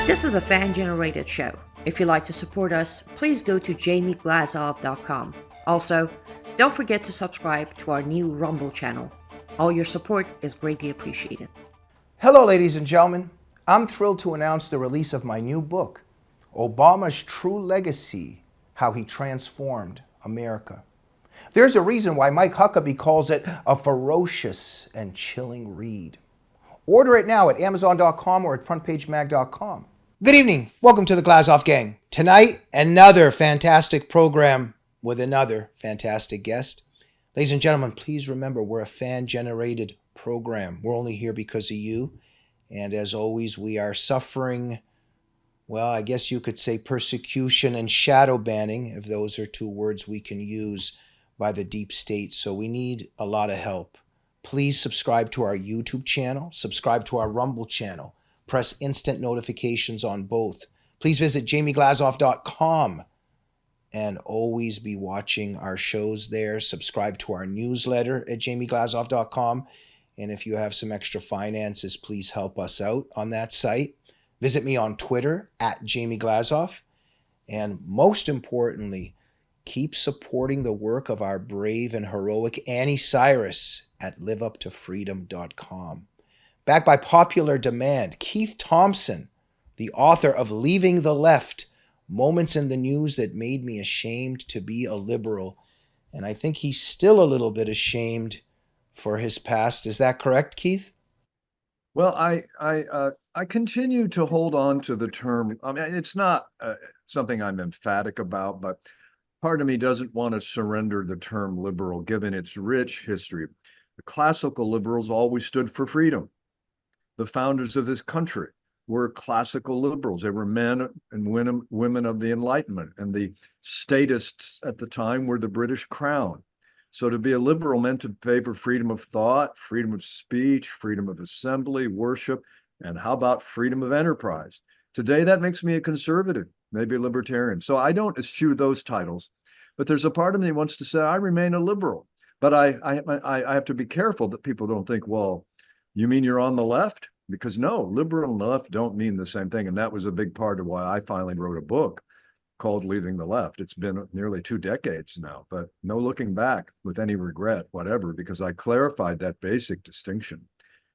This is a fan-generated show. If you'd like to support us, please go to jamieglazov.com. Also, don't forget to subscribe to our new Rumble channel. All your support is greatly appreciated. Hello, ladies and gentlemen. I'm thrilled to announce the release of my new book, Obama's True Legacy: How He Transformed America. There's a reason why Mike Huckabee calls it a ferocious and chilling read. Order it now at Amazon.com or at FrontPageMag.com. Good evening. Welcome to the Glazov Gang. Tonight, another fantastic program with another fantastic guest. Ladies and gentlemen, please remember we're a fan-generated program. We're only here because of you. And as always, we are suffering, well, I guess you could say persecution and shadow banning, if those are two words we can use, by the deep state. So we need a lot of help. Please subscribe to our YouTube channel, subscribe to our Rumble channel, press instant notifications on both. Please visit jamieglazov.com and always be watching our shows there. Subscribe to our newsletter at jamieglazov.com. And if you have some extra finances, please help us out on that site. Visit me on Twitter at jamieglazov. And most importantly, keep supporting the work of our brave and heroic Annie Cyrus at liveuptofreedom.com. Backed by popular demand, Keith Thompson, the author of Leaving the Left, Moments in the News That Made Me Ashamed to Be a Liberal. And I think he's still a little bit ashamed for his past. Is that correct, Keith? Well, I continue to hold on to the term. I mean, it's not something I'm emphatic about, but part of me doesn't want to surrender the term liberal, given its rich history. The classical liberals always stood for freedom. The founders of this country were classical liberals. They were men and women of the Enlightenment, and the statists at the time were the British Crown. So to be a liberal meant to favor freedom of thought, freedom of speech, freedom of assembly, worship, and how about freedom of enterprise? Today, that makes me a conservative, maybe a libertarian. So I don't eschew those titles, but there's a part of me that wants to say I remain a liberal. But I have to be careful that people don't think, well, you mean you're on the left? Because no, liberal and left don't mean the same thing. And that was a big part of why I finally wrote a book called Leaving the Left. It's been nearly 2 decades now, but no looking back with any regret, whatever, because I clarified that basic distinction.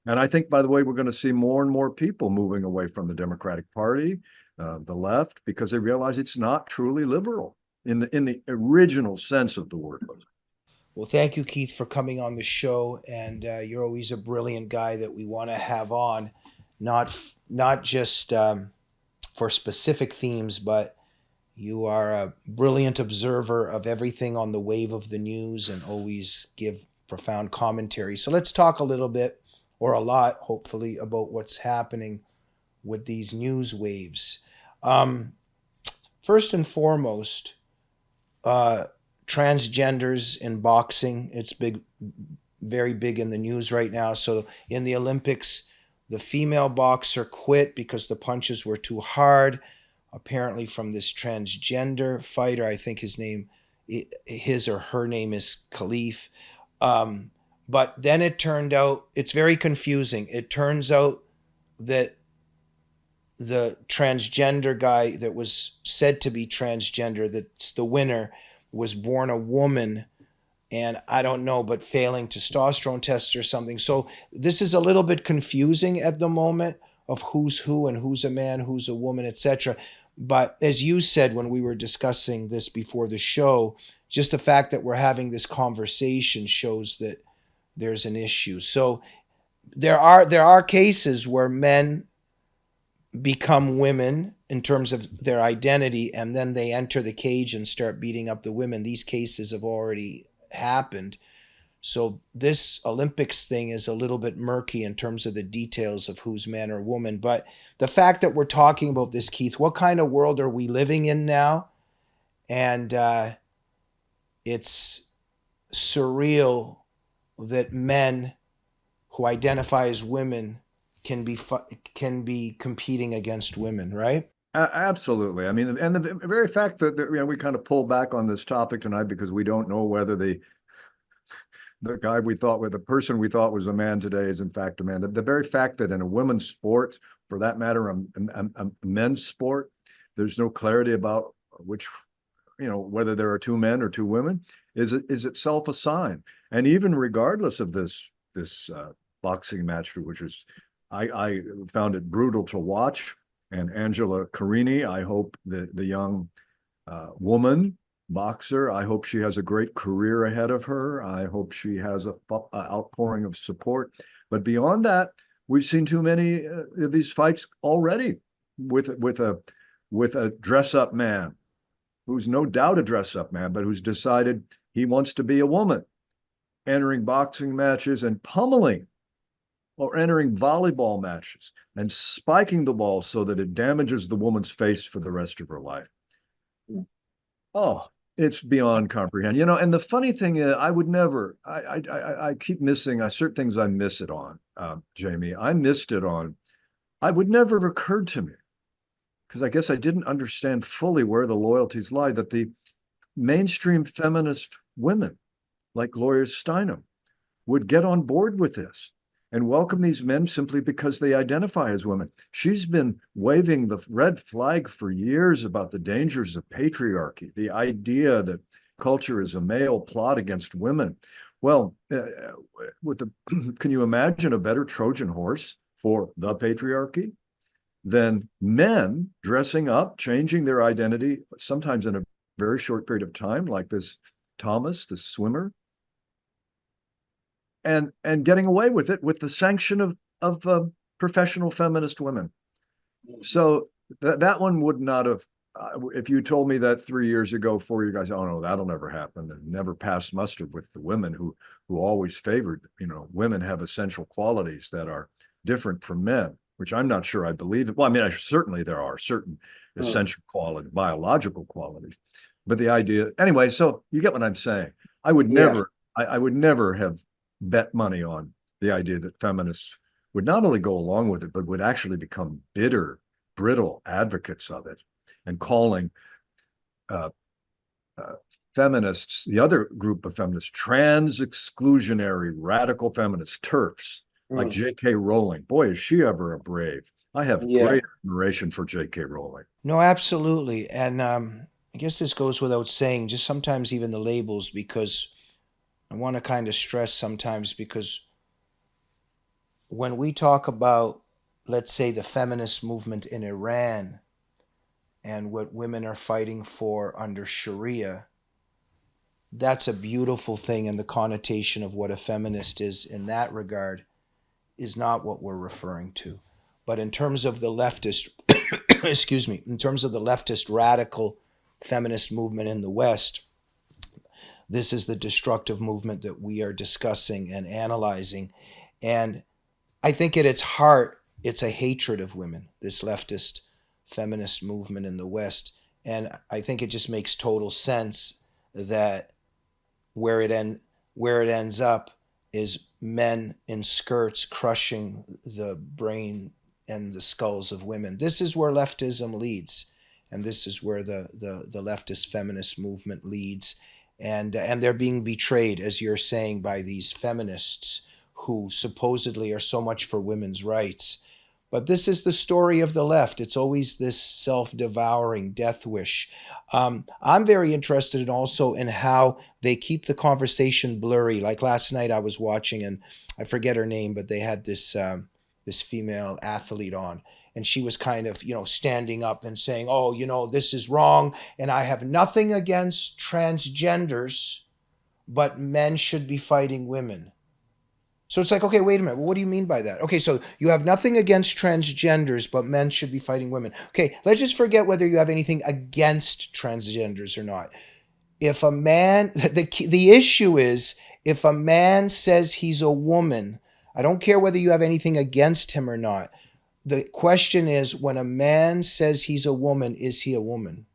And I think, by the way, we're going to see more and more people moving away from the Democratic Party, the left, because they realize it's not truly liberal in the original sense of the word. Well, thank you, Keith, for coming on the show. And you're always a brilliant guy that we want to have on, not just for specific themes, but you are a brilliant observer of everything on the wave of the news and always give profound commentary. So let's talk a little bit, or a lot, hopefully, about what's happening with these news waves. First and foremost, transgenders in boxing. It's big, very big in the news right now. So in the Olympics, the female boxer quit because the punches were too hard. Apparently from this transgender fighter, I think his or her name is Khalif. But then it turned out, it's very confusing. It turns out that the transgender guy that was said to be transgender, that's the winner, was born a woman, and I don't know, but failing testosterone tests or something. So this is a little bit confusing at the moment of who's who and who's a man, who's a woman, etc. But as you said when we were discussing this before the show, just the fact that we're having this conversation shows that there's an issue. So there are cases where men become women in terms of their identity, and then they enter the cage and start beating up the women. These cases have already happened. So this Olympics thing is a little bit murky in terms of the details of who's man or woman. But the fact that we're talking about this, Keith, what kind of world are we living in now? And it's surreal that men who identify as women can be competing against women, right? Absolutely. I mean, and the very fact that we kind of pulled back on this topic tonight because we don't know whether the guy we thought was the person we thought was a man today is in fact a man. The very fact that in a women's sport, for that matter, a men's sport, there's no clarity about which, whether there are two men or two women, is itself a sign. And even regardless of this boxing match, which is, I found it brutal to watch. And Angela Carini, I hope the young woman boxer, I hope she has a great career ahead of her. I hope she has a outpouring of support. But beyond that, we've seen too many of these fights already with a dress-up man who's no doubt a dress-up man, but who's decided he wants to be a woman, entering boxing matches and pummeling, or entering volleyball matches and spiking the ball so that it damages the woman's face for the rest of her life. Oh, it's beyond comprehension. And the funny thing is, I keep missing, certain things I miss it on, Jamie. I missed it on, I would never have occurred to me, because I guess I didn't understand fully where the loyalties lie, that the mainstream feminist women, like Gloria Steinem, would get on board with this and welcome these men simply because they identify as women. She's been waving the red flag for years about the dangers of patriarchy, the idea that culture is a male plot against women. Well, can you imagine a better Trojan horse for the patriarchy than men dressing up, changing their identity, sometimes in a very short period of time, like this Thomas, this swimmer, and getting away with it with the sanction of professional feminist women. So that one would not have, if you told me that 3 years ago, 4 years ago, oh no, that'll never happen, and never pass muster with the women who always favored, women have essential qualities that are different from men, which I'm not sure I believe. Well, I mean, certainly there are certain essential quality, biological qualities, but the idea, anyway, so you get what I'm saying. I would never have bet money on the idea that feminists would not only go along with it, but would actually become bitter, brittle advocates of it, and calling feminists, the other group of feminists, trans-exclusionary radical feminists, TERFs, like J.K. Rowling. Boy, is she ever a brave. I have great admiration for J.K. Rowling. No, absolutely. And I guess this goes without saying, just sometimes even the labels, because I want to kind of stress sometimes, because when we talk about, let's say, the feminist movement in Iran and what women are fighting for under Sharia, that's a beautiful thing, and the connotation of what a feminist is in that regard is not what we're referring to. But in terms of the leftist, excuse me, in terms of the leftist radical feminist movement in the West, this is the destructive movement that we are discussing and analyzing. And I think at its heart, it's a hatred of women, this leftist feminist movement in the West. And I think it just makes total sense that where it ends up is men in skirts crushing the brain and the skulls of women. This is where leftism leads. And this is where the leftist feminist movement leads. And they're being betrayed, as you're saying, by these feminists who supposedly are so much for women's rights. But this is the story of the left. It's always this self-devouring death wish. I'm very interested also in how they keep the conversation blurry. Like last night I was watching, and I forget her name, but they had this female athlete on. And she was kind of, standing up and saying, oh, this is wrong. And I have nothing against transgenders, but men should be fighting women. So it's like, okay, wait a minute. Well, what do you mean by that? Okay, so you have nothing against transgenders, but men should be fighting women. Okay, let's just forget whether you have anything against transgenders or not. If a man, the issue is, if a man says he's a woman, I don't care whether you have anything against him or not. The question is, when a man says he's a woman, is he a woman?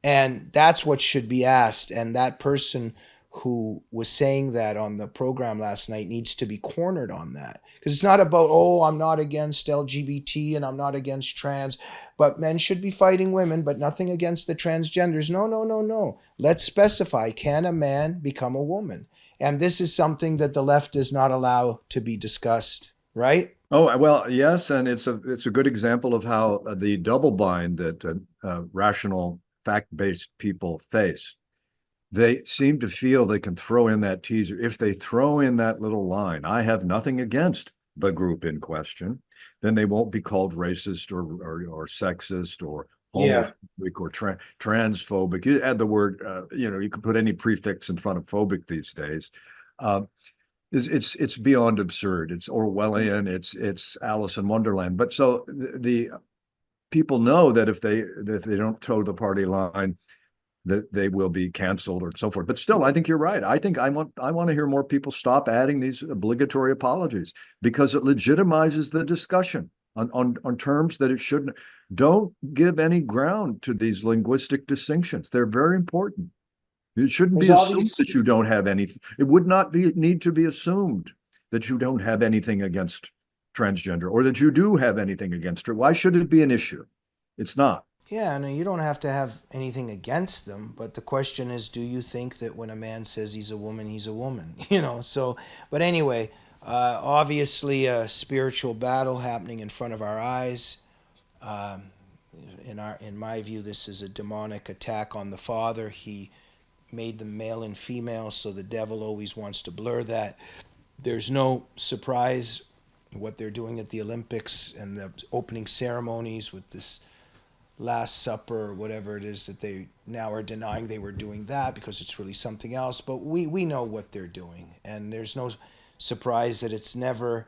And that's what should be asked. And that person who was saying that on the program last night needs to be cornered on that. Because it's not about, I'm not against LGBT and I'm not against trans, but men should be fighting women, but nothing against the transgenders. No. Let's specify, can a man become a woman? And this is something that the left does not allow to be discussed, right? Oh, well, yes, and it's a good example of how the double bind that rational, fact-based people face. They seem to feel they can throw in that teaser. If they throw in that little line, I have nothing against the group in question, then they won't be called racist or sexist or Yeah. homophobic or transphobic. You add the word, you can put any prefix in front of phobic these days. Uh, it's beyond absurd. It's Orwellian. It's Alice in Wonderland. But so the people know that if they don't toe the party line, that they will be canceled or so forth. But still, I think you're right. I think I want to hear more people stop adding these obligatory apologies because it legitimizes the discussion on terms that it shouldn't. Don't give any ground to these linguistic distinctions. They're very important. It shouldn't There's be all assumed these. that you don't have anything. It would not need to be assumed that you don't have anything against transgender or that you do have anything against it. Why should it be an issue? It's not. Yeah, no, you don't have to have anything against them, but the question is, do you think that when a man says he's a woman, he's a woman? So, but anyway, obviously a spiritual battle happening in front of our eyes. Um, in my view, this is a demonic attack on the Father. He made them male and female, so the devil always wants to blur that. There's no surprise what they're doing at the Olympics and the opening ceremonies with this Last Supper or whatever it is that they now are denying they were doing that because it's really something else. But we know what they're doing, and there's no surprise that it's never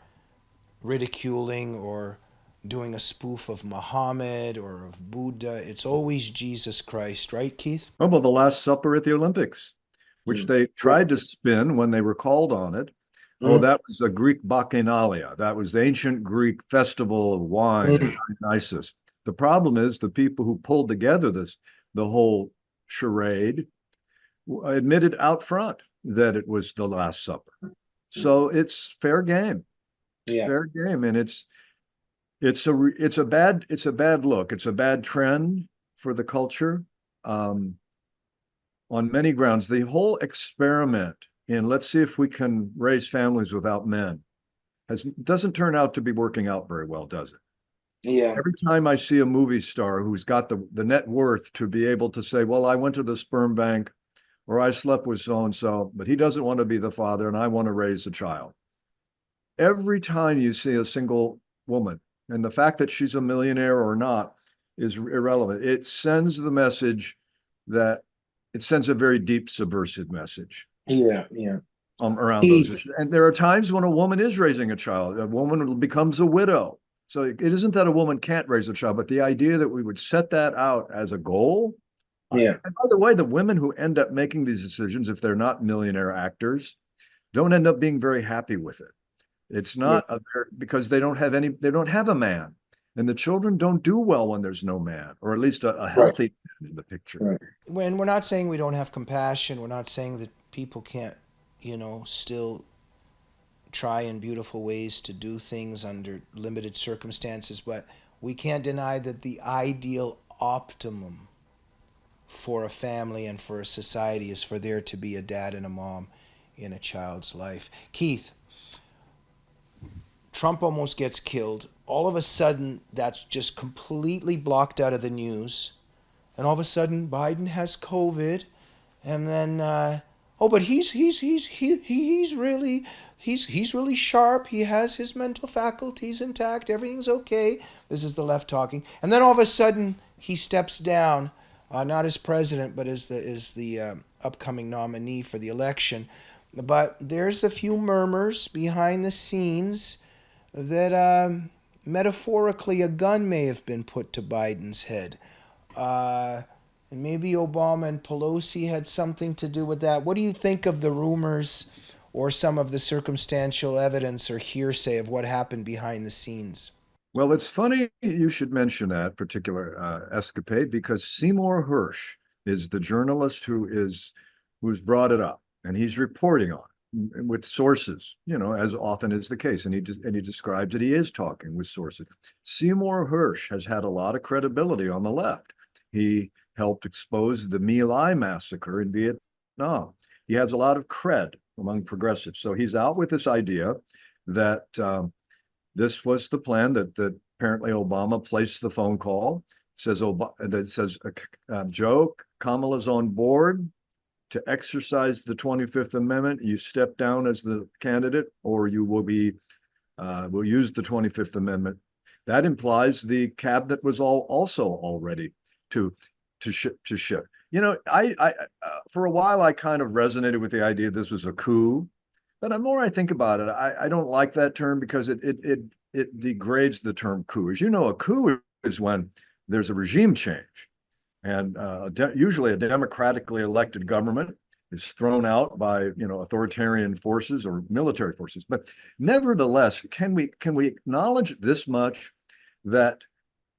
ridiculing or doing a spoof of Muhammad or of Buddha. It's always Jesus Christ, right, Keith? Oh, well, the Last Supper at the Olympics, which they tried to spin when they were called on it. Oh, that was a Greek bacchanalia. That was the ancient Greek festival of wine and Dionysus. The problem is the people who pulled together the whole charade, admitted out front that it was the Last Supper. So it's fair game. Yeah. Fair game, and it's a bad look. It's a bad trend for the culture. Um, on many grounds. The whole experiment in let's see if we can raise families without men doesn't turn out to be working out very well, does it? Yeah. Every time I see a movie star who's got the net worth to be able to say, well, I went to the sperm bank or I slept with so and so, but he doesn't want to be the father and I want to raise a child. Every time you see a single woman, and the fact that she's a millionaire or not is irrelevant. It sends the message that it sends a very deep subversive message Yeah. Yeah. around those Keith. issues. And there are times when a woman is raising a child, a woman becomes a widow. So it isn't that a woman can't raise a child, but the idea that we would set that out as a goal. Yeah. And by the way, the women who end up making these decisions, if they're not millionaire actors, don't end up being very happy with it. It's Yeah. not because they don't have a man. And the children don't do well when there's no man, or at least a Right. healthy man in the picture. Right. When we're not saying we don't have compassion, we're not saying that people can't, still try in beautiful ways to do things under limited circumstances, but we can't deny that the ideal optimum for a family and for a society is for there to be a dad and a mom in a child's life. Keith, Trump almost gets killed. All of a sudden, that's just completely blocked out of the news. And all of a sudden, Biden has COVID, and then but he's really sharp. He has his mental faculties intact. Everything's okay. This is the left talking, and then all of a sudden he steps down, not as president, but as the upcoming nominee for the election. But there's a few murmurs behind the scenes that metaphorically a gun may have been put to Biden's head. And maybe Obama and Pelosi had something to do with that. What do you think of the rumors or some of the circumstantial evidence or hearsay of what happened behind the scenes? Well, it's funny you should mention that particular escapade because Seymour Hersh is the journalist who's brought it up, and he's reporting on it with sources, as often is the case, and he describes that he is talking with sources. Seymour Hersh has had a lot of credibility on the left. He helped expose the My Lai massacre in Vietnam. He has a lot of cred among progressives. So he's out with this idea that this was the plan that apparently Obama placed the phone call. That says Joe, Kamala's on board to exercise the 25th Amendment. You step down as the candidate, or you will use the 25th Amendment. That implies the cabinet was also all ready to shift. You know, I for a while I kind of resonated with the idea this was a coup, but the more I think about it, I don't like that term because it degrades the term coup. As you know, a coup is when there's a regime change, and usually a democratically elected government is thrown out by authoritarian forces or military forces. But nevertheless, can we acknowledge this much, that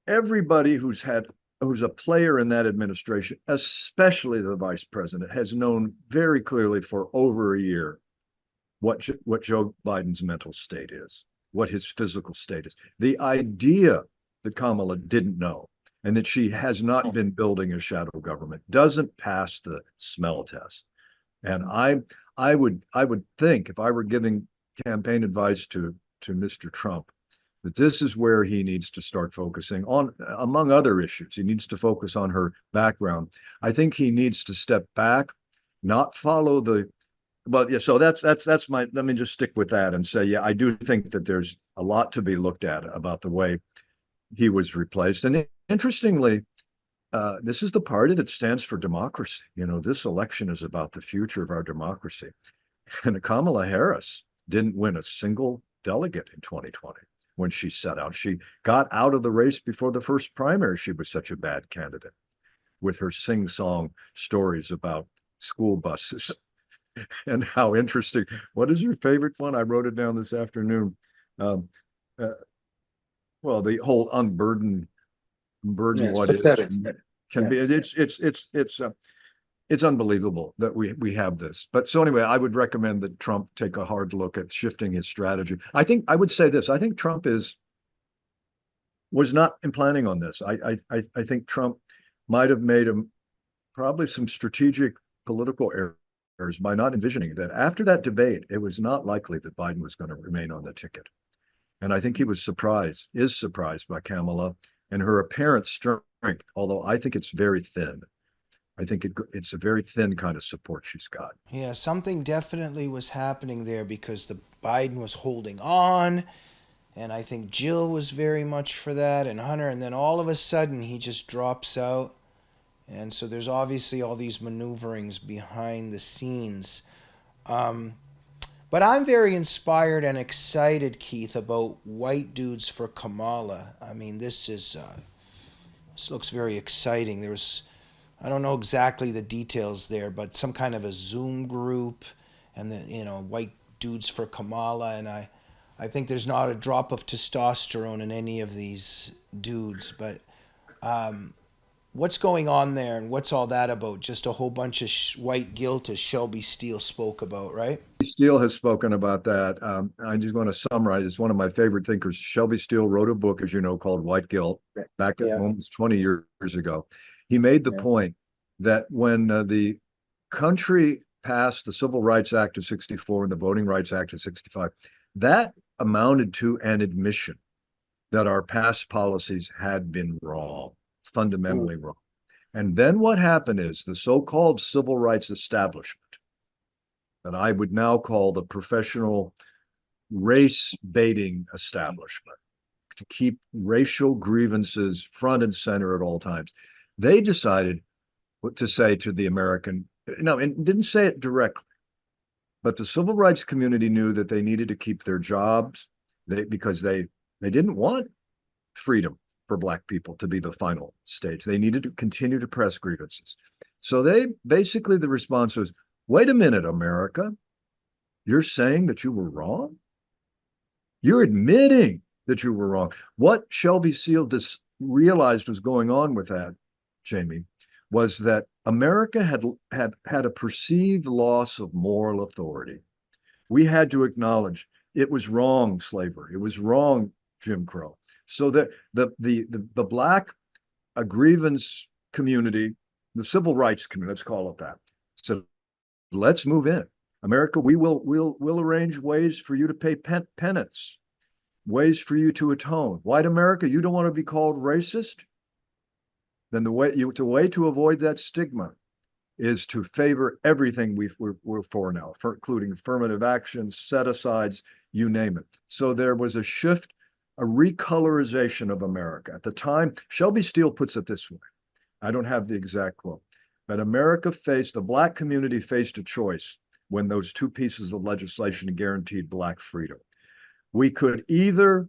everybody who's a player in that administration, especially the vice president, has known very clearly for over a year what Joe Biden's mental state is, what his physical state is. The idea that Kamala didn't know, and that she has not been building a shadow government, doesn't pass the smell test. And I would think, if I were giving campaign advice to Mr. Trump, that this is where he needs to start focusing on, among other issues. He needs to focus on her background. I think he needs to step back, not follow the. But yeah, so that's my. Let me just stick with that and say, yeah, I do think that there's a lot to be looked at about the way he was replaced. And interestingly, this is the party that stands for democracy. You know, this election is about the future of our democracy. And Kamala Harris didn't win a single delegate in 2020 when she set out. She got out of the race before the first primary. She was such a bad candidate with her sing-song stories about school buses and how interesting. What is your favorite one? I wrote it down this afternoon. Well, the whole unburden what pathetic. can be. It's unbelievable that we have this. But so anyway, I would recommend that Trump take a hard look at shifting his strategy. I would say this. I think Trump was not planning on this. I think Trump might have made probably some strategic political errors by not envisioning that after that debate, it was not likely that Biden was going to remain on the ticket. And I think he is surprised by Kamala and her apparent strength, although I think it's very thin. I think it's a very thin kind of support she's got. Yeah, something definitely was happening there because the Biden was holding on, and I think Jill was very much for that, and Hunter, and then all of a sudden he just drops out. And so there's obviously all these maneuverings behind the scenes. But I'm very inspired and excited, Keith, about White Dudes for Kamala. I mean, this looks very exciting. I don't know exactly the details there, but some kind of a Zoom group, and White Dudes for Kamala, and I think there's not a drop of testosterone in any of these dudes, but what's going on there, and what's all that about? Just a whole bunch of white guilt, as Shelby Steele spoke about, right? Steele has spoken about that. I'm just going to summarize. It's one of my favorite thinkers. Shelby Steele wrote a book, as you know, called White Guilt back almost 20 years ago. He made the point that when the country passed the Civil Rights Act of 64 and the Voting Rights Act of 65, that amounted to an admission that our past policies had been wrong, fundamentally wrong. And then what happened is the so-called civil rights establishment, that I would now call the professional race baiting establishment, to keep racial grievances front and center at all times. They decided to say to the American, and didn't say it directly, but the civil rights community knew that they needed to keep their jobs because they didn't want freedom for Black people to be the final stage. They needed to continue to press grievances. So the response was, wait a minute, America, you're saying that you were wrong? You're admitting that you were wrong. What Shelby Steele realized was going on with that, Jamie, was that America had a perceived loss of moral authority. We had to acknowledge it was wrong, slavery. It was wrong, Jim Crow. So that the Black grievance community, the civil rights community, let's call it that, so let's move in. America, we'll arrange ways for you to pay penance, ways for you to atone. White America, you don't want to be called racist? Then the way to avoid that stigma is to favor everything we're for now, including affirmative actions, set-asides, you name it. So there was a shift, a recolorization of America. At the time, Shelby Steele puts it this way. I don't have the exact quote, but the Black community faced a choice when those two pieces of legislation guaranteed Black freedom. We could either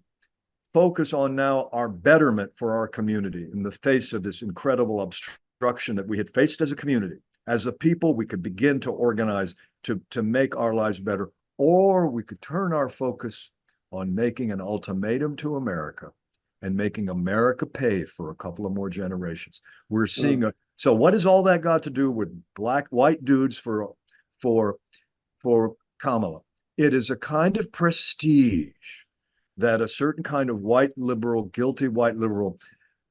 focus on now our betterment for our community in the face of this incredible obstruction that we had faced as a community. As a people, we could begin to organize to make our lives better, or we could turn our focus on making an ultimatum to America and making America pay for a couple of more generations. We're seeing so what has all that got to do with white dudes for Kamala? It is a kind of prestige that a certain kind of white liberal, guilty white liberal,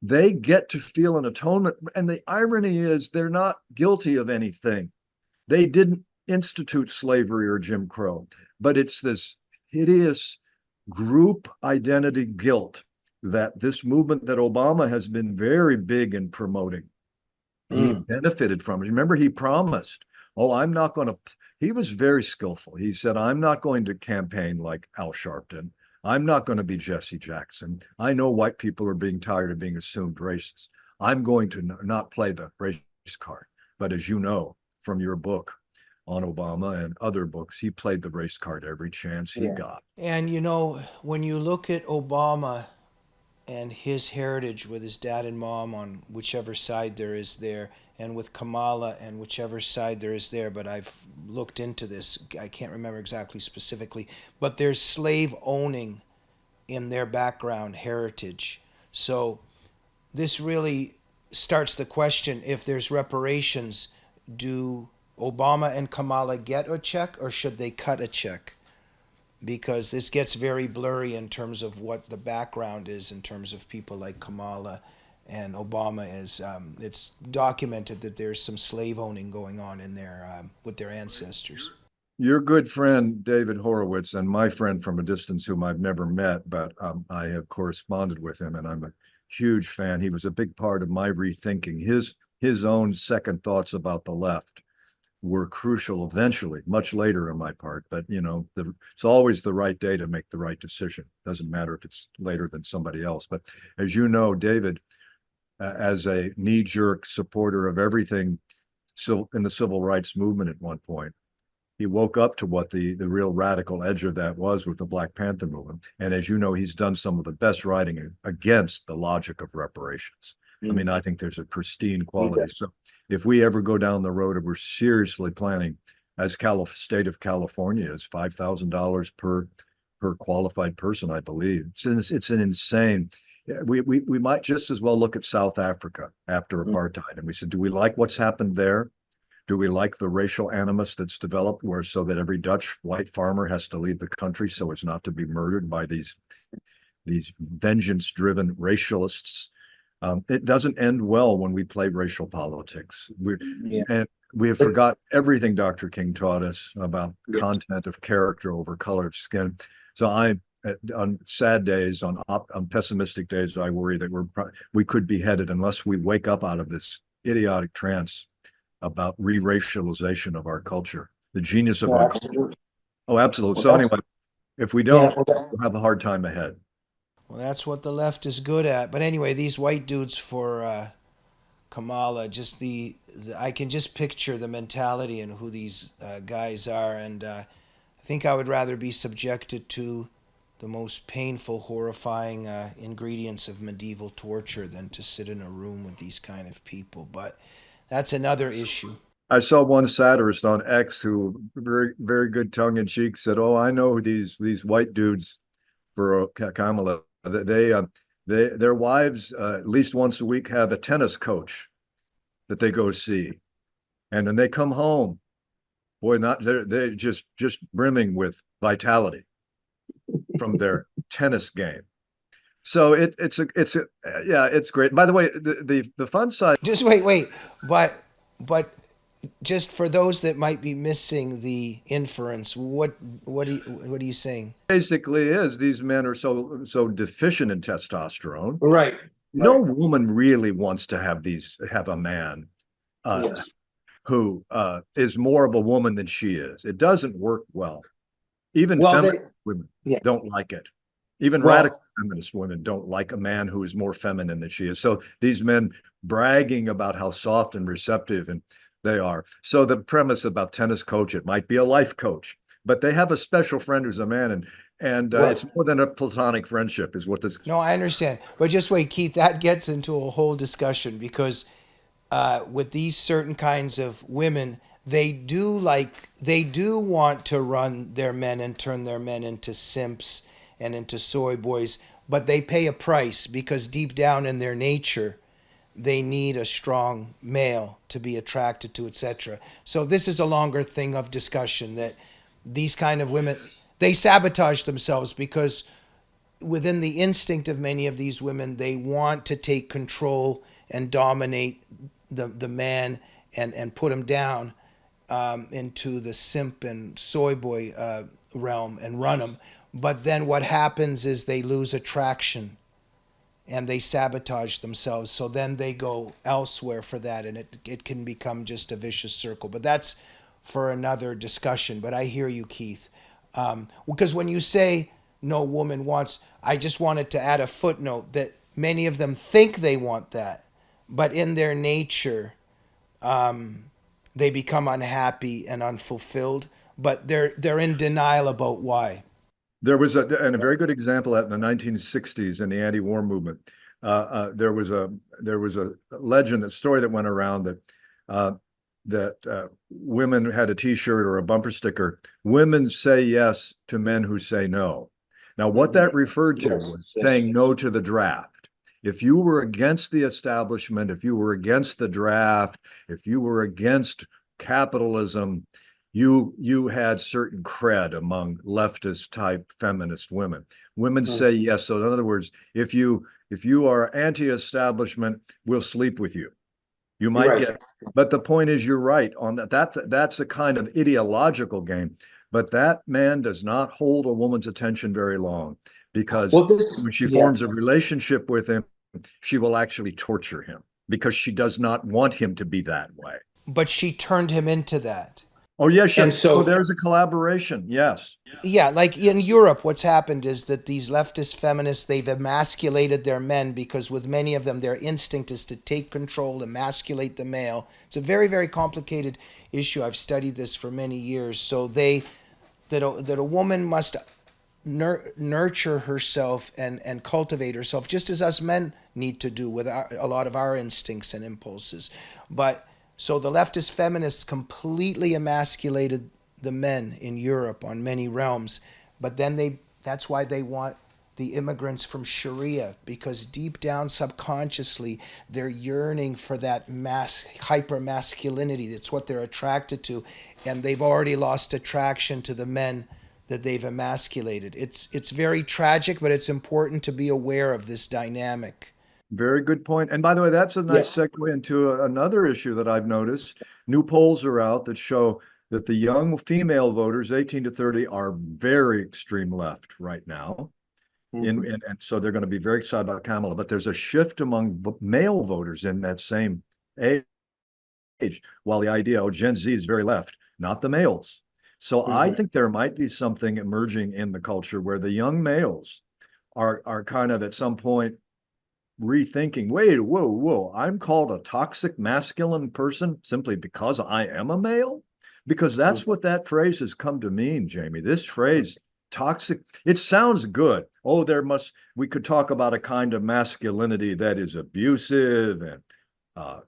they get to feel an atonement. And the irony is they're not guilty of anything. They didn't institute slavery or Jim Crow, but it's this hideous group identity guilt that this movement that Obama has been very big in promoting. He benefited from it. Remember, he promised, oh, I'm not going to, he was very skillful. He said, I'm not going to campaign like Al Sharpton. I'm not going to be Jesse Jackson. I know white people are being tired of being assumed racist. I'm going to not play the race card. But as you know from your book on Obama and other books, he played the race card every chance he got. And you know, when you look at Obama and his heritage with his dad and mom on whichever side there is there, and with Kamala and whichever side there is there, but I've looked into this, I can't remember exactly specifically, but there's slave owning in their background heritage. So this really starts the question, if there's reparations, do Obama and Kamala get a check or should they cut a check? Because this gets very blurry in terms of what the background is in terms of people like Kamala and Obama. Is it's documented that there's some slave owning going on in there with their ancestors. Your good friend David Horowitz and my friend from a distance whom I've never met, but I have corresponded with him and I'm a huge fan. He was a big part of my rethinking. His own second thoughts about the left were crucial eventually, much later on my part. But you know, it's always the right day to make the right decision. Doesn't matter if it's later than somebody else. But as you know, David, as a knee-jerk supporter of everything in the civil rights movement at one point, he woke up to what the real radical edge of that was with the Black Panther movement. And as you know, he's done some of the best writing against the logic of reparations. I mean, I think there's a pristine quality. So if we ever go down the road, and we're seriously planning, as state of California, is $5,000 per qualified person, I believe. It's an insane. We might just as well look at South Africa after apartheid, and we said, do we like what's happened there? Do we like the racial animus that's developed, where so that every Dutch white farmer has to leave the country so as not to be murdered by these vengeance-driven racialists? It doesn't end well when we play racial politics. And we have forgot everything Dr. King taught us about content of character over color of skin. So on sad days, on pessimistic days, I worry that we could be headed, unless we wake up out of this idiotic trance about re-racialization of our culture, the genius of our culture. Oh, absolutely. So anyway, if we don't, we'll have a hard time ahead. Well, that's what the left is good at. But anyway, these white dudes for Kamala, just I can just picture the mentality and who these guys are. And I think I would rather be subjected to the most painful, horrifying ingredients of medieval torture than to sit in a room with these kind of people. But that's another issue. I saw one satirist on X who, very, very good tongue-in-cheek, said, "Oh, I know these white dudes for Kamala. Their wives at least once a week have a tennis coach that they go see, and then they come home, boy, they're just brimming with vitality from their tennis game." So it's great. By the way, the fun side. Just wait, but just for those that might be missing the inference, what are you saying? Basically is these men are so deficient in testosterone. Right. No Right. woman really wants to have a man uh, Yes. who is more of a woman than she is. It doesn't work well. Even Well, feminist women yeah. don't like it. Even radical Well, feminist women don't like a man who is more feminine than she is. So these men bragging about how soft and receptive and they are. So the premise about tennis coach, it might be a life coach, but they have a special friend who's a man, and right. it's more than a platonic friendship, is what this. No, I understand. But just wait, Keith, that gets into a whole discussion because with these certain kinds of women, they do want to run their men and turn their men into simps and into soy boys, but they pay a price because deep down in their nature, they need a strong male to be attracted to, etc. So this is a longer thing of discussion that these kind of women, they sabotage themselves because within the instinct of many of these women, they want to take control and dominate the man and put him down into the simp and soy boy realm and run him. But then what happens is they lose attraction and they sabotage themselves. So then they go elsewhere for that, and it can become just a vicious circle. But that's for another discussion. But I hear you, Keith. Because when you say no woman wants, I just wanted to add a footnote that many of them think they want that, but in their nature, they become unhappy and unfulfilled. But they're in denial about why. There was and a very good example in the 1960s in the anti-war movement. There was a legend, a story that went around uh, that women had a T-shirt or a bumper sticker. Women say yes to men who say no. Now, what Mhm. that referred to Yes, was yes. saying no to the draft. If you were against the establishment, if you were against the draft, if you were against capitalism, you had certain cred among leftist type feminist women. Women say yes. So in other words, if you are anti-establishment, we'll sleep with you. You might Right. get, but the point is, you're right on that. That's a kind of ideological game. But that man does not hold a woman's attention very long because Well, this, when she yeah. forms a relationship with him, she will actually torture him because she does not want him to be that way. But she turned him into that. Oh, yes. And So so, there's a collaboration. Yes. yeah, like in Europe, what's happened is that these leftist feminists, they've emasculated their men because with many of them, their instinct is to take control, emasculate the male. It's a very, very complicated issue. I've studied this for many years. So that a woman must nurture herself and cultivate herself, just as us men need to do with a lot of our instincts and impulses. But so the leftist feminists completely emasculated the men in Europe on many realms, but then that's why they want the immigrants from Sharia, because deep down subconsciously they're yearning for that hyper masculinity. That's what they're attracted to, and they've already lost attraction to the men that they've emasculated. It's very tragic, but it's important to be aware of this dynamic. Very good point. And by the way, that's a Yeah. nice segue into another issue that I've noticed. New polls are out that show that the young female voters, 18 to 30, are very extreme left right now. And so they're going to be very excited about Kamala. But there's a shift among male voters in that same age, while the idea, oh, Gen Z is very left, not the males. So I think there might be something emerging in the culture where the young males are kind of at some point rethinking, wait, whoa, I'm called a toxic masculine person simply because I am a male? Because that's what that phrase has come to mean, Jamie. This phrase, toxic, it sounds good. Oh, we could talk about a kind of masculinity that is abusive and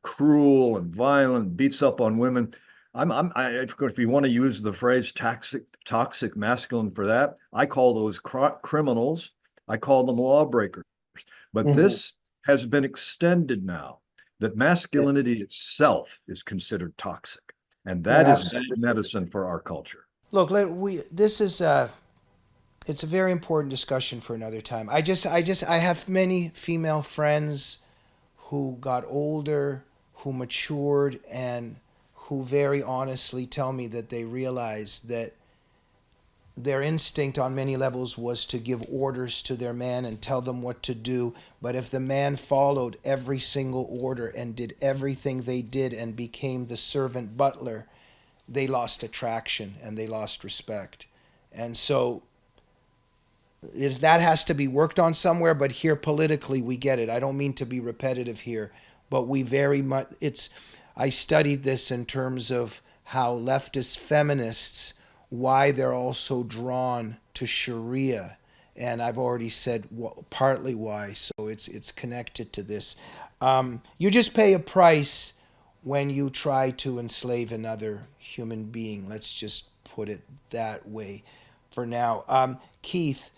cruel and violent, beats up on women. If you want to use the phrase toxic masculine for that, I call those criminals. I call them lawbreakers. But Mhm. this has been extended now that masculinity itself is considered toxic. And that is bad Absolutely. medicine for our culture. Look, this is it's a very important discussion for another time. I have many female friends who got older, who matured, and who very honestly tell me that they realized that their instinct on many levels was to give orders to their man and tell them what to do. But if the man followed every single order and did everything they did and became the servant butler, they lost attraction and they lost respect. And so that has to be worked on somewhere, but here politically we get it. I don't mean to be repetitive here, but we very much, I studied this in terms of how leftist feminists, why they're also drawn to Sharia, and I've already said partly why. So it's connected to this. You just pay a price when you try to enslave another human being. Let's just put it that way for now. Keith,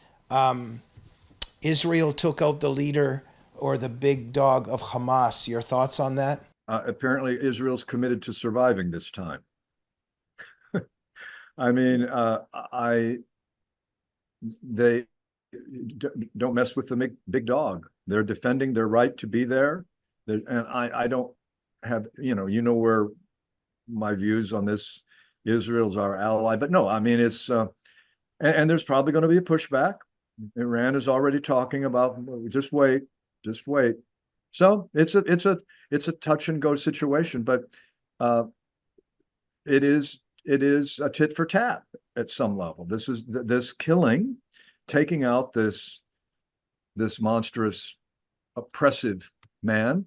Israel took out the leader or the big dog of Hamas. Your thoughts on that? Apparently, Israel's committed to surviving this time. I mean, they don't mess with the big dog. They're defending their right to be there. And I don't have, you know where my views on this, Israel's our ally, but no, I mean, it's, and there's probably going to be a pushback. Iran is already talking about, just wait. So it's a touch and go situation, but it is a tit for tat at some level. This is this killing, taking out this monstrous, oppressive man,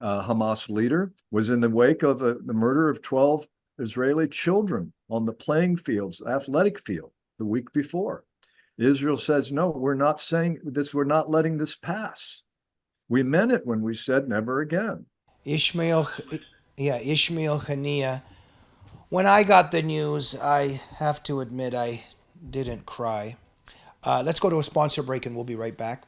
Hamas leader, was in the wake of the murder of 12 Israeli children on the playing fields, athletic field, the week before. Israel says, no, we're not saying this, we're not letting this pass. We meant it when we said never again. Ishmael Hania. When I got the news, I have to admit I didn't cry. Let's go to a sponsor break and we'll be right back.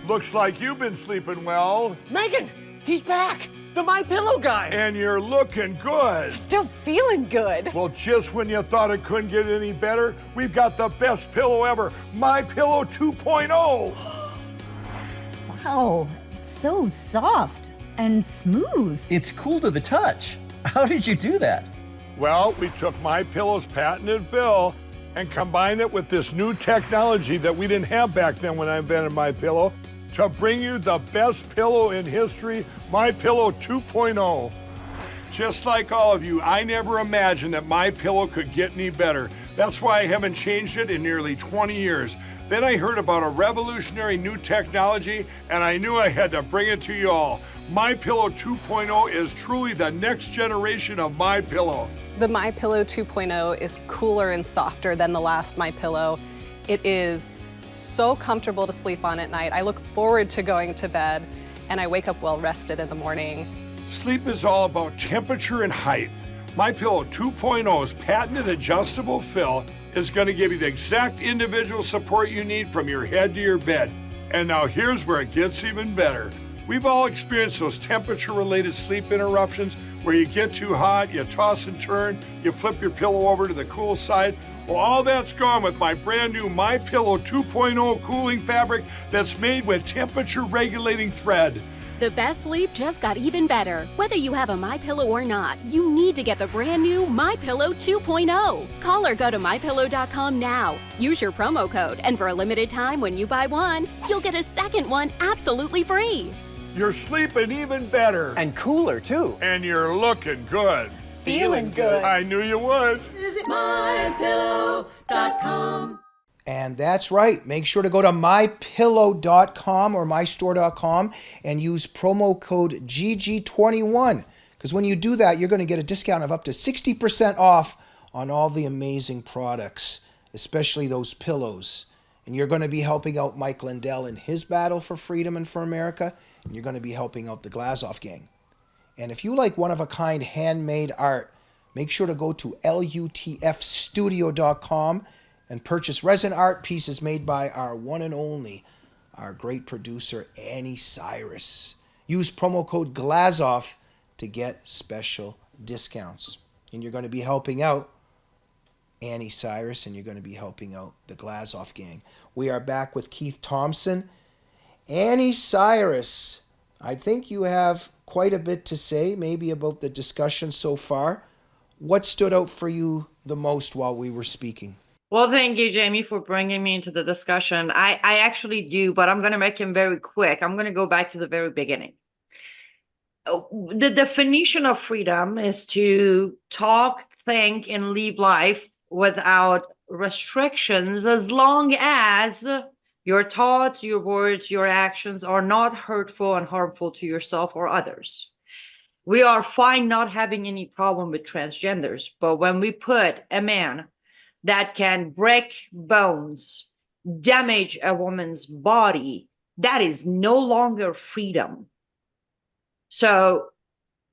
Looks like you've been sleeping well. Megan, he's back. The My Pillow guy. And you're looking good. Still feeling good. Well, just when you thought it couldn't get any better, we've got the best pillow ever, My Pillow 2.0. Wow, it's so soft and smooth. It's cool to the touch. How did you do that? Well, we took My Pillow's patented fill and combined it with this new technology that we didn't have back then when I invented My Pillow to bring you the best pillow in history, My Pillow 2.0. Just like all of you, I never imagined that My Pillow could get any better. That's why I haven't changed it in nearly 20 years. Then I heard about a revolutionary new technology, and I knew I had to bring it to you all. My Pillow 2.0 is truly the next generation of My Pillow. The My Pillow 2.0 is cooler and softer than the last My Pillow. It is so comfortable to sleep on at night. I look forward to going to bed, and I wake up well rested in the morning. Sleep is all about temperature and height. My Pillow 2.0's patented adjustable fill is going to give you the exact individual support you need from your head to your bed. And now here's where it gets even better. We've all experienced those temperature-related sleep interruptions where you get too hot, you toss and turn, you flip your pillow over to the cool side. Well, all that's gone with my brand new My Pillow 2.0 cooling fabric that's made with temperature-regulating thread. The best sleep just got even better. Whether you have a MyPillow or not, you need to get the brand new MyPillow 2.0. Call or go to MyPillow.com now. Use your promo code, and for a limited time when you buy one, you'll get a second one absolutely free. You're sleeping even better. And cooler, too. And you're looking good. Feeling good. I knew you would. Visit mypillow.com. And that's right. Make sure to go to mypillow.com or mystore.com and use promo code GG21. Because when you do that, you're going to get a discount of up to 60% off on all the amazing products, especially those pillows. And you're going to be helping out Mike Lindell in his battle for freedom and for America. And you're going to be helping out the Glazov Gang. And if you like one-of-a-kind handmade art, make sure to go to lutfstudio.com and purchase resin art pieces made by our one and only, our great producer, Annie Cyrus. Use promo code GLAZOF to get special discounts. And you're going to be helping out Annie Cyrus, and you're going to be helping out the Glazov Gang. We are back with Keith Thompson. Annie Cyrus, I think you have quite a bit to say, maybe about the discussion so far. What stood out for you the most while we were speaking? Well, thank you, Jamie, for bringing me into the discussion. I actually do, but I'm going to make him very quick. I'm going to go back to the very beginning. The definition of freedom is to talk, think, and live life without restrictions, as long as your thoughts, your words, your actions are not hurtful and harmful to yourself or others. We are fine not having any problem with transgenders, but when we put a man that can break bones, damage a woman's body, that is no longer freedom. So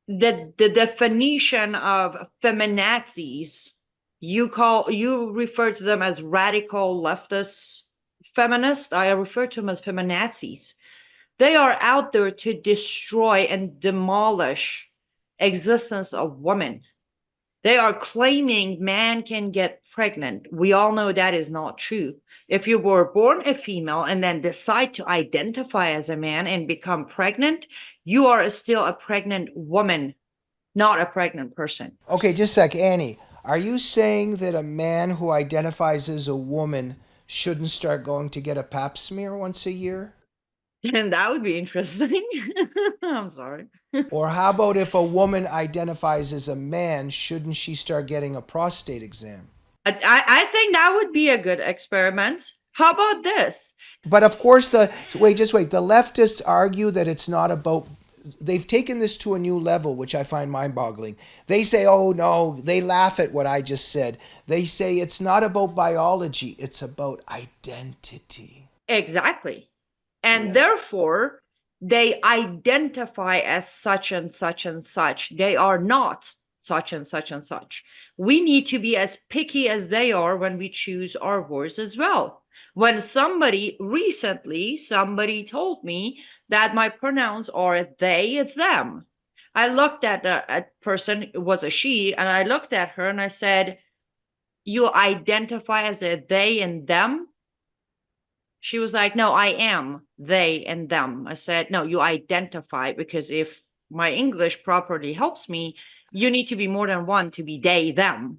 the definition of feminazis, you refer to them as radical leftist feminists. I refer to them as feminazis. They are out there to destroy and demolish existence of women. They are claiming man can get pregnant. We all know that is not true. If you were born a female and then decide to identify as a man and become pregnant, you are still a pregnant woman, not a pregnant person. Okay, just a sec, Annie. Are you saying that a man who identifies as a woman shouldn't start going to get a pap smear once a year? And that would be interesting. I'm sorry. Or how about if a woman identifies as a man, shouldn't she start getting a prostate exam? I think that would be a good experiment. How about this? But of course, the leftists argue that it's not about, they've taken this to a new level, which I find mind-boggling. They say, oh no, they laugh at what I just said. They say it's not about biology, it's about identity. Exactly. And therefore, they identify as such and such and such. They are not such and such and such. We need to be as picky as they are when we choose our words as well. When somebody told me that my pronouns are they, them. I looked at a person, it was a she, and I looked at her and I said, you identify as a they and them? She was like, no, I am they and them. I said, no, you identify, because if my English properly helps me, you need to be more than one to be they, them.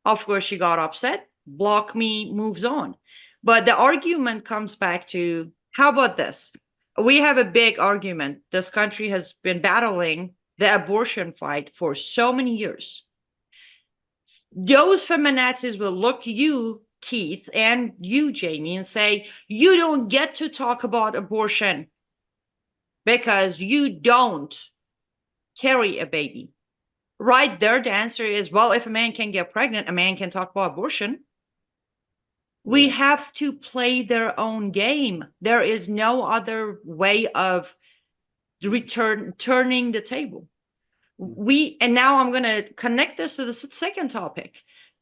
Of course, she got upset, block me, moves on. But the argument comes back to, how about this? We have a big argument. This country has been battling the abortion fight for so many years. Those feminazis will look you, Keith, and you, Jamie, and say, you don't get to talk about abortion because you don't carry a baby. Right there, the answer is, well, if a man can get pregnant, a man can talk about abortion. We have to play their own game. There is no other way of turning the table. And now I'm going to connect this to the second topic.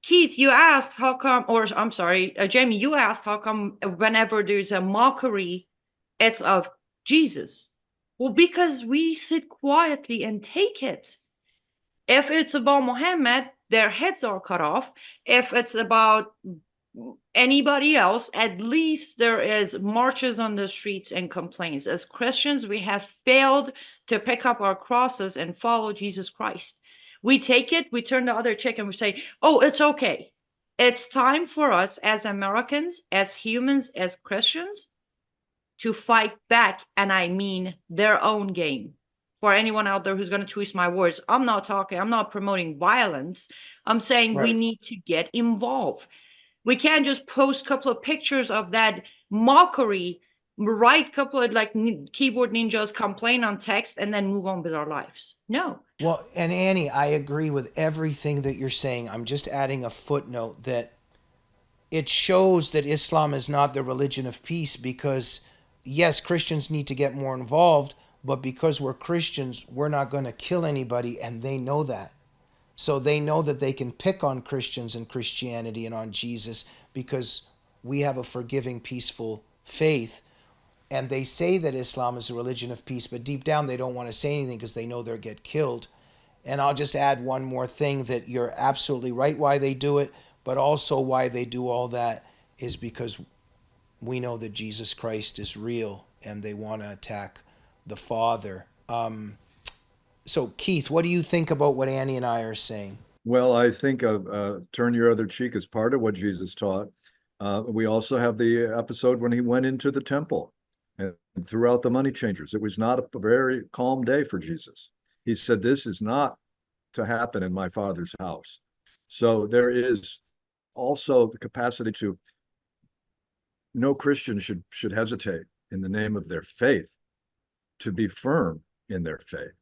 Keith, you asked how come, or I'm sorry, Jamie, you asked how come whenever there's a mockery, it's of Jesus. Well, because we sit quietly and take it. If it's about Muhammad, their heads are cut off. If it's about anybody else, at least there is marches on the streets and complaints. As Christians, we have failed to pick up our crosses and follow Jesus Christ. We take it, we turn the other cheek, and we say, oh, it's okay. It's time for us as Americans, as humans, as Christians, to fight back, and I mean their own game. For anyone out there who's going to twist my words, I'm not promoting violence. I'm saying we need to get involved. We can't just post a couple of pictures of that mockery, write a couple of like keyboard ninjas, complain on text, and then move on with our lives. No. Well, and Annie, I agree with everything that you're saying. I'm just adding a footnote that it shows that Islam is not the religion of peace because, yes, Christians need to get more involved, but because we're Christians, we're not going to kill anybody, and they know that. So they know that they can pick on Christians and Christianity and on Jesus because we have a forgiving, peaceful faith. And they say that Islam is a religion of peace, but deep down they don't want to say anything because they know they'll get killed. And I'll just add one more thing, that you're absolutely right why they do it, but also why they do all that is because we know that Jesus Christ is real and they want to attack the Father So, Keith, what do you think about what Annie and I are saying? Well, I think of turn your other cheek as part of what Jesus taught. We also have the episode when he went into the temple and threw out the money changers. It was not a very calm day for Jesus. He said, "This is not to happen in my Father's house." So there is also the capacity to, no Christian should hesitate in the name of their faith to be firm in their faith,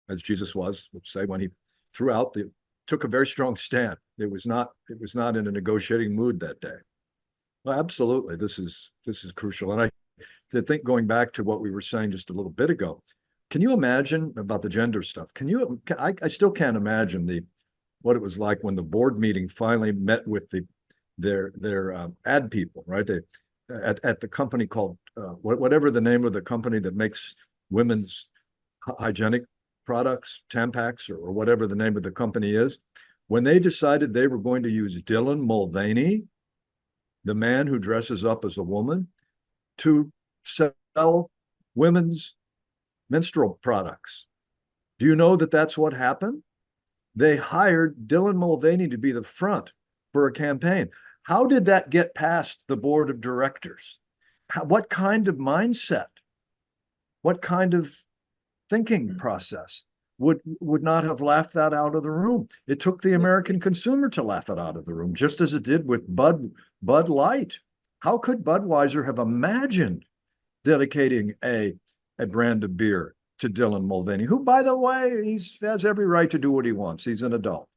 as Jesus was, let's say, when he took a very strong stand. It was not in a negotiating mood that day. Well, absolutely, this is crucial. And I think, going back to what we were saying just a little bit ago, can you imagine about the gender stuff? I still can't imagine what it was like when the board meeting finally met with their ad people, right? They at the company called whatever the name of the company that makes women's hygienic products, Tampax, or whatever the name of the company is, when they decided they were going to use Dylan Mulvaney, the man who dresses up as a woman, to sell women's menstrual products. Do you know that that's what happened? They hired Dylan Mulvaney to be the front for a campaign. How did that get past the board of directors? What kind of mindset? What kind of thinking process would not have laughed that out of the room? It took the American consumer to laugh it out of the room, just as it did with Bud Light. How could Budweiser have imagined dedicating a brand of beer to Dylan Mulvaney, who, by the way, he has every right to do what he wants. He's an adult.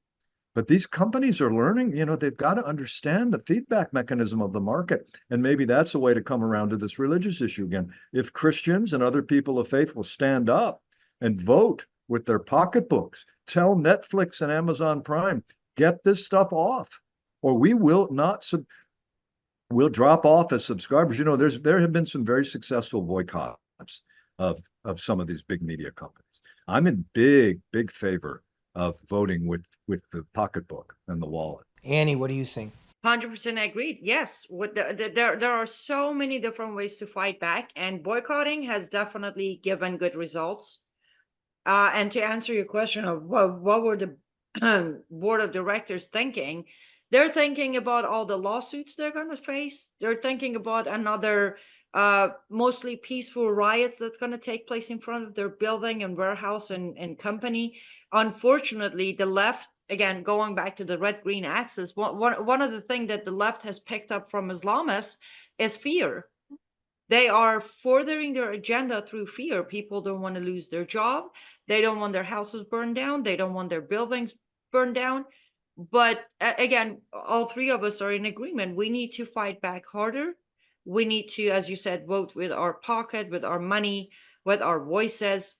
But these companies are learning, they've got to understand the feedback mechanism of the market. And maybe that's a way to come around to this religious issue again. If Christians and other people of faith will stand up and vote with their pocketbooks, tell Netflix and Amazon Prime, get this stuff off, or we will not, we'll drop off as subscribers. There have been some very successful boycotts of some of these big media companies. I'm in big favor of voting with the pocketbook and the wallet. Annie, what do you think? 100% agreed. Yes, there are so many different ways to fight back, and boycotting has definitely given good results. And to answer your question of what were the board of directors thinking, they're thinking about all the lawsuits they're going to face. They're thinking about another mostly peaceful riots that's going to take place in front of their building and warehouse and company. Unfortunately, the left, again, going back to the red-green axis, one of the things that the left has picked up from Islamists is fear. They are furthering their agenda through fear. People don't want to lose their job. They don't want their houses burned down. They don't want their buildings burned down. But again, all three of us are in agreement. We need to fight back harder. We need to, as you said, vote with our pocket, with our money, with our voices.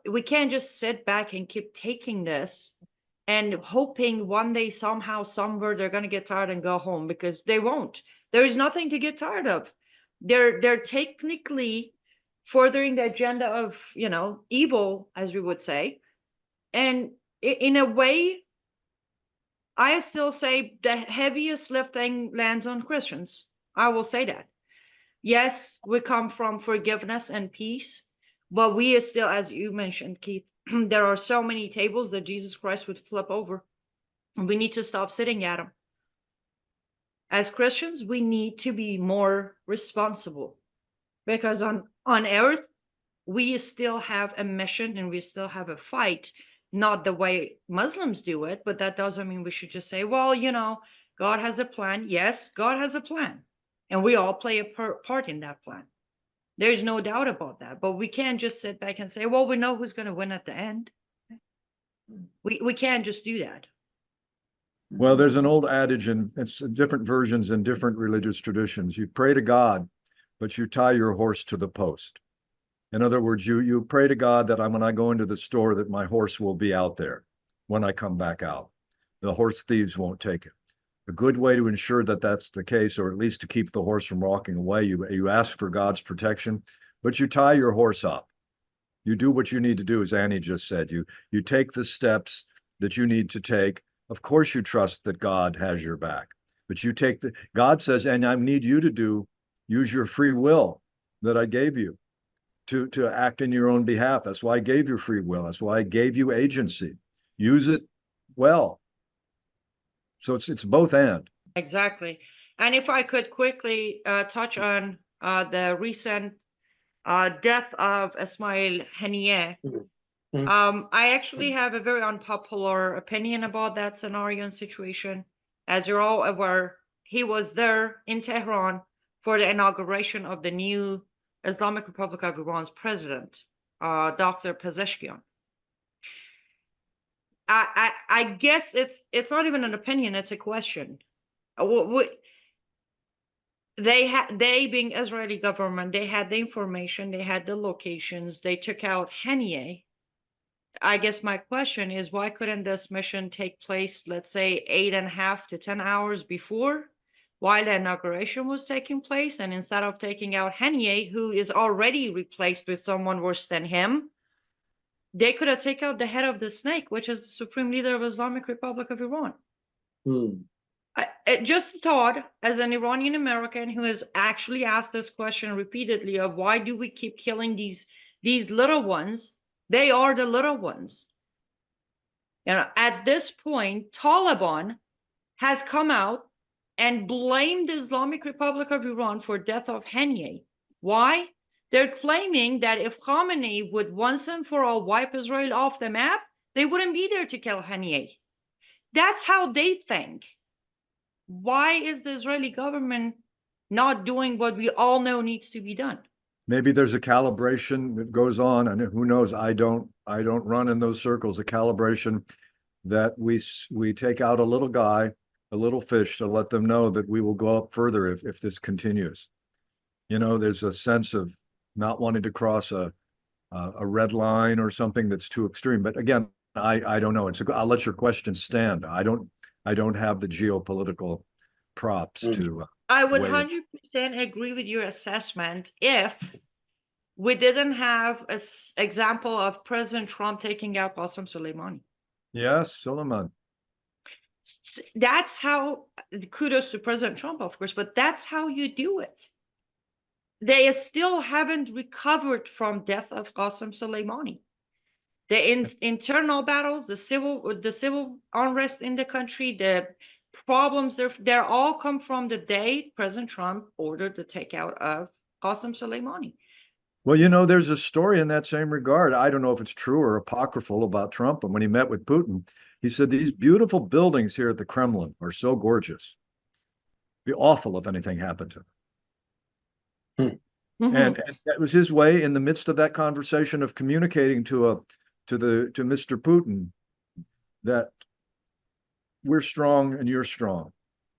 We can't just sit back and keep taking this and hoping one day, somehow, somewhere, they're going to get tired and go home, because they won't. There is nothing to get tired of. They're technically furthering the agenda of, evil, as we would say. And in a way, I still say the heaviest lifting lands on Christians. I will say that. Yes, we come from forgiveness and peace, but we are still, as you mentioned, Keith, there are so many tables that Jesus Christ would flip over. And we need to stop sitting at them. As Christians, we need to be more responsible, because on earth, we still have a mission and we still have a fight, not the way Muslims do it. But that doesn't mean we should just say, well, God has a plan. Yes, God has a plan. And we all play a part in that plan. There's no doubt about that. But we can't just sit back and say, well, we know who's going to win at the end. We can't just do that. Well, there's an old adage, and it's different versions in different religious traditions. You pray to God, but you tie your horse to the post. In other words, you pray to God that when I go into the store, that my horse will be out there when I come back out. The horse thieves won't take it. A good way to ensure that that's the case, or at least to keep the horse from walking away, you ask for God's protection, but you tie your horse up. You do what you need to do, as Annie just said. You take the steps that you need to take. Of course, you trust that God has your back, but God says, and I need you to use your free will that I gave you to act in your own behalf. That's why I gave you free will. That's why I gave you agency. Use it well. So it's both and. Exactly. And if I could quickly touch on the recent death of Ismail Haniyeh. I actually have a very unpopular opinion about that scenario and situation. As you're all aware, he was there in Tehran for the inauguration of the new Islamic Republic of Iran's president, Dr. Pezeshkian. I guess it's not even an opinion, it's a question. They being Israeli government, they had the information, they had the locations, they took out Haniyeh. I guess my question is, why couldn't this mission take place, let's say 8.5 to 10 hours before, while the inauguration was taking place? And instead of taking out Haniyeh, who is already replaced with someone worse than him, they could have taken out the head of the snake, which is the supreme leader of Islamic Republic of Iran. Just a thought, as an Iranian American who has actually asked this question repeatedly of why do we keep killing these little ones? They are the little ones. At this point, Taliban has come out and blamed the Islamic Republic of Iran for death of Haniyeh. Why? They're claiming that if Khamenei would once and for all wipe Israel off the map, they wouldn't be there to kill Haniyeh. That's how they think. Why is the Israeli government not doing what we all know needs to be done? Maybe there's a calibration that goes on, and who knows? I don't run in those circles. A calibration that we take out a little guy, a little fish, to let them know that we will go up further if this continues. There's a sense of not wanting to cross a red line or something that's too extreme. But again, I don't know. I'll let your question stand. I don't have the geopolitical props to. I would 100% agree with your assessment if we didn't have an example of President Trump taking out Qasem Soleimani. Yes, Suleiman. That's how, kudos to President Trump, of course, but that's how you do it. They still haven't recovered from death of Qasem Soleimani. The internal battles, the civil unrest in the country, the problems, they're all come from the day President Trump ordered the takeout of Qasem Soleimani. Well, there's a story in that same regard. I don't know if it's true or apocryphal about Trump. And when he met with Putin, he said, these beautiful buildings here at the Kremlin are so gorgeous. It'd be awful if anything happened to them. And that was his way in the midst of that conversation of communicating to Mr. Putin that we're strong and you're strong.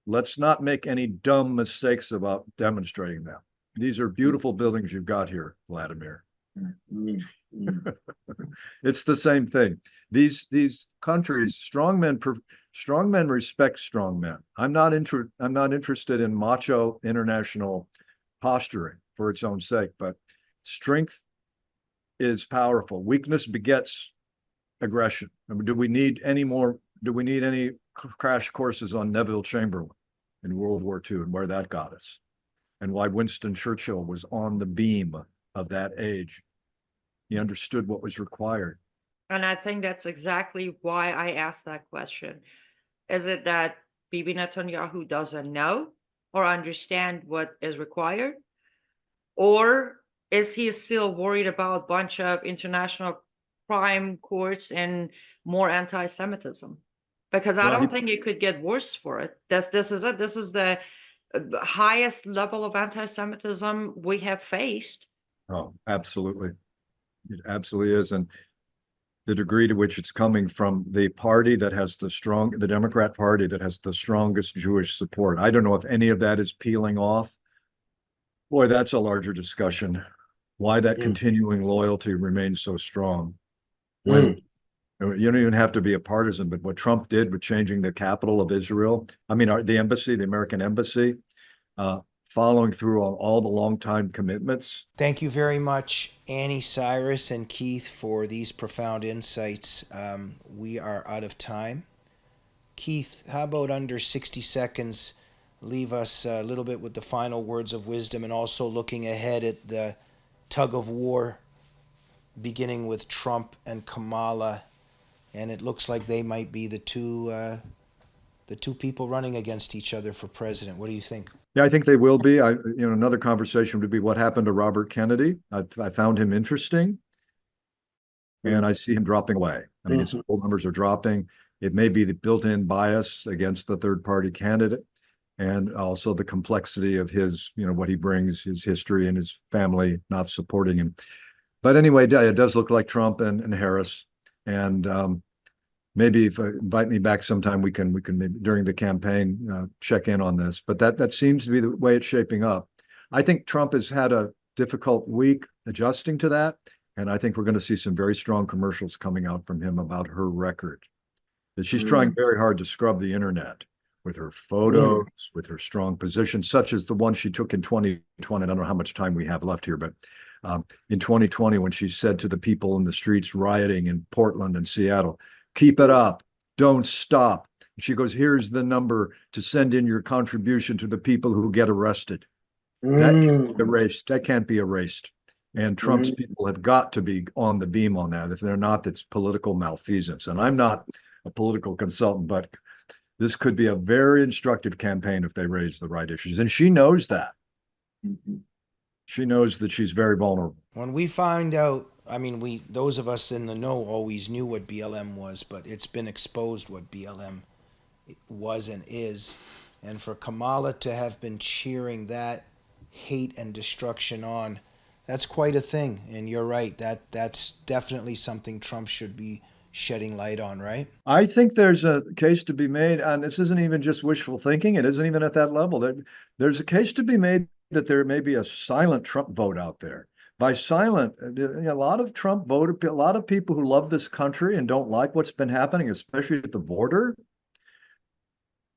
Let's not make any dumb mistakes about demonstrating them. These are beautiful buildings you've got here, Vladimir. It's the same thing. These countries, strong men respect strong men. I'm not interested in macho international posturing for its own sake, but strength is powerful. Weakness begets aggression. I mean, do we need any crash courses on Neville Chamberlain in World War II and where that got us? And why Winston Churchill was on the beam of that age. He understood what was required. And I think that's exactly why I asked that question. Is it that Bibi Netanyahu doesn't know or understand what is required? Or is he still worried about a bunch of international crime courts and more anti-Semitism? Because I don't think it could get worse for it. This is it. This is the highest level of anti-Semitism we have faced. Oh, absolutely. It absolutely is. And the degree to which it's coming from the party that has the Democrat Party that has the strongest Jewish support. I don't know if any of that is peeling off. Boy, that's a larger discussion. Why that continuing loyalty remains so strong. When you don't even have to be a partisan, but what Trump did with changing the capital of Israel, the American embassy, following through on all the long-time commitments. Thank you very much, Annie, Cyrus, and Keith, for these profound insights. We are out of time. Keith, how about under 60 seconds, leave us a little bit with the final words of wisdom and also looking ahead at the tug of war beginning with Trump and Kamala, and it looks like they might be the two people running against each other for president. What do you think? Yeah, I think they will be. Another conversation would be what happened to Robert Kennedy. I found him interesting, and I see him dropping away. I mean, his poll numbers are dropping. It may be the built-in bias against the third-party candidate, and also the complexity of his, what he brings, his history and his family not supporting him. But anyway, it does look like Trump and Harris. And maybe if invite me back sometime, we can maybe during the campaign check in on this. But that seems to be the way it's shaping up. I think Trump has had a difficult week adjusting to that, and I think we're going to see some very strong commercials coming out from him about her record. That she's trying very hard to scrub the internet with her photos, with her strong position, such as the one she took in 2020. I don't know how much time we have left here, but in 2020, when she said to the people in the streets rioting in Portland and Seattle, keep it up, don't stop. She goes, here's the number to send in your contribution to the people who get arrested. That can't be erased. That can't be erased. And Trump's people have got to be on the beam on that. If they're not, it's political malfeasance. And I'm not a political consultant, but this could be a very instructive campaign if they raise the right issues. And she knows that. She knows that she's very vulnerable. When we find out, I mean, those of us in the know always knew what BLM was, but it's been exposed what BLM was and is. And for Kamala to have been cheering that hate and destruction on, that's quite a thing. And you're right, that's definitely something Trump should be shedding light on, right? I think there's a case to be made, and this isn't even just wishful thinking. It isn't even at that level. There's a case to be made that there may be a silent Trump vote out there. By silent, a lot of Trump voters, a lot of people who love this country and don't like what's been happening, especially at the border,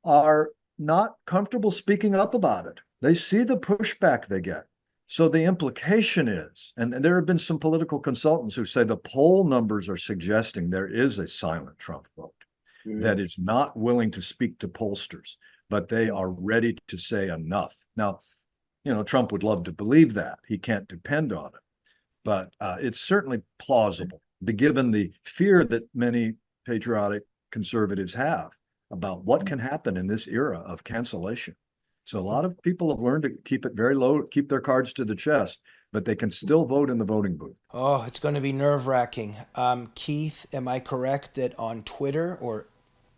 are not comfortable speaking up about it. They see the pushback they get. So the implication is, and there have been some political consultants who say the poll numbers are suggesting there is a silent Trump vote that is not willing to speak to pollsters, but they are ready to say enough. Now, Trump would love to believe that. He can't depend on it. But it's certainly plausible, given the fear that many patriotic conservatives have about what can happen in this era of cancellation. So a lot of people have learned to keep it very low, keep their cards to the chest, but they can still vote in the voting booth. Oh, it's going to be nerve-wracking. Keith, am I correct that on Twitter or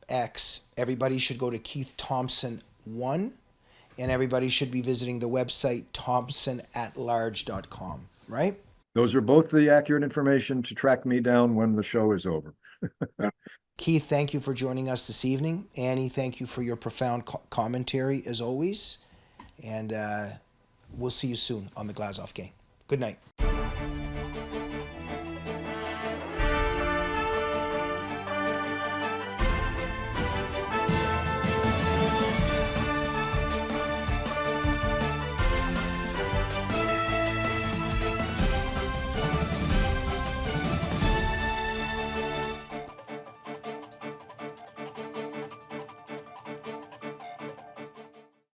X, everybody should go to Keith Thompson 1, and everybody should be visiting the website thompsonatlarge.com, right? Those are both the accurate information to track me down when the show is over. Keith, thank you for joining us this evening. Annie, thank you for your profound commentary as always. And we'll see you soon on the Glazov Gang. Good night.